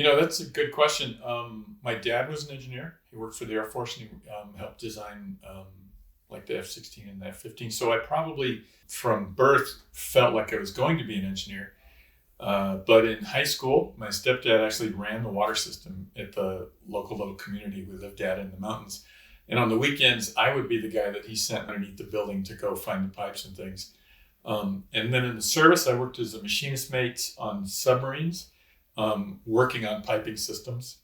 That's a good question. My dad was an engineer. He worked for the Air Force and he helped design like the F-16 and the F-15. So I probably from birth felt like I was going to be an engineer. But in high school, my stepdad actually ran the water system at the local little community we lived at in the mountains. And on the weekends, I would be the guy that he sent underneath the building to go find the pipes and things. And then in the service, I worked as a machinist mate on submarines, working on piping systems.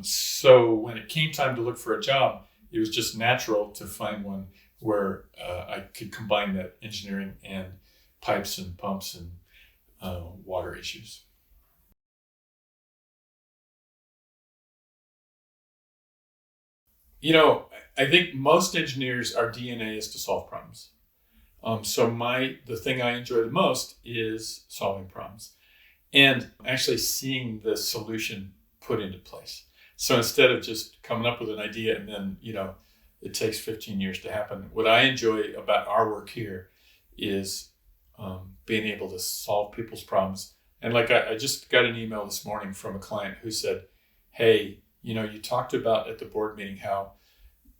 So when it came time to look for a job, it was just natural to find one where I could combine that engineering and pipes and pumps and water issues. I think most engineers, our DNA is to solve problems. So the thing I enjoy the most is solving problems and actually seeing the solution put into place. So instead of just coming up with an idea and then, it takes 15 years to happen. What I enjoy about our work here is being able to solve people's problems. And like I just got an email this morning from a client who said, hey, you talked about at the board meeting how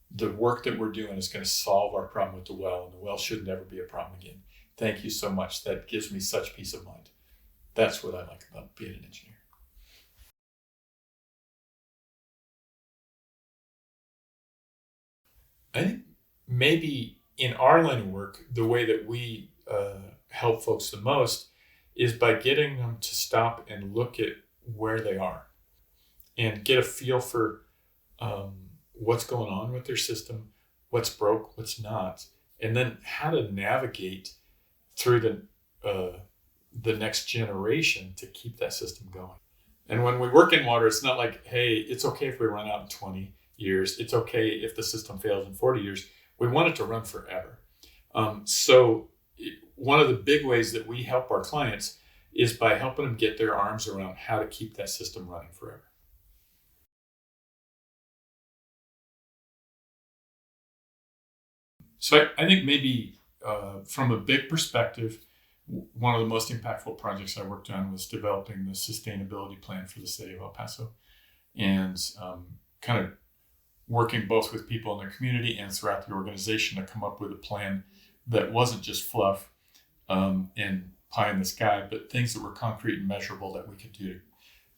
the work that we're doing is going to solve our problem with the well, and the well should never be a problem again. Thank you so much. That gives me such peace of mind. That's what I like about being an engineer. I think maybe in our line of work, the way that we help folks the most is by getting them to stop and look at where they are and get a feel for what's going on with their system, what's broke, what's not, and then how to navigate through the next generation to keep that system going. And when we work in water, it's not like, hey, it's okay if we run out in 20 years. It's okay if the system fails in 40 years. We want it to run forever. One of the big ways that we help our clients is by helping them get their arms around how to keep that system running forever. So I think maybe from a big perspective, one of the most impactful projects I worked on was developing the sustainability plan for the city of El Paso, and kind of working both with people in their community and throughout the organization to come up with a plan that wasn't just fluff and pie in the sky, but things that were concrete and measurable that we could do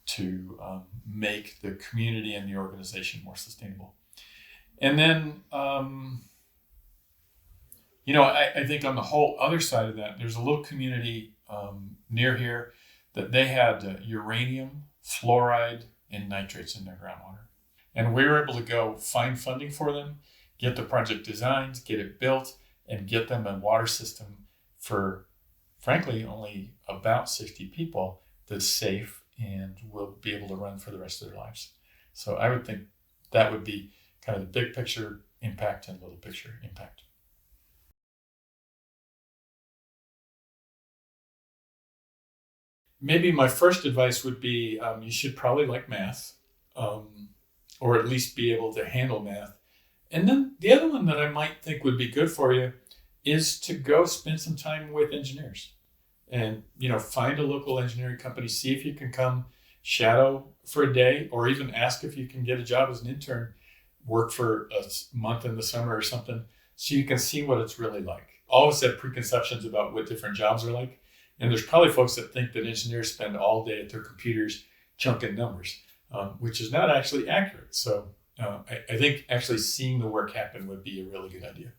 to make the community and the organization more sustainable. And then, I think on the whole other side of that, there's a little community near here that they had uranium, fluoride, and nitrates in their groundwater. And we were able to go find funding for them, get the project designed, get it built, and get them a water system for, frankly, only about 60 people that's safe and will be able to run for the rest of their lives. So I would think that would be kind of the big picture impact and little picture impact. Maybe my first advice would be you should probably like math, or at least be able to handle math. And then the other one that I might think would be good for you is to go spend some time with engineers and, find a local engineering company, see if you can come shadow for a day, or even ask if you can get a job as an intern, work for a month in the summer or something, so you can see what it's really like. All of us have preconceptions about what different jobs are like. And there's probably folks that think that engineers spend all day at their computers chunking numbers, which is not actually accurate. So I think actually seeing the work happen would be a really good idea.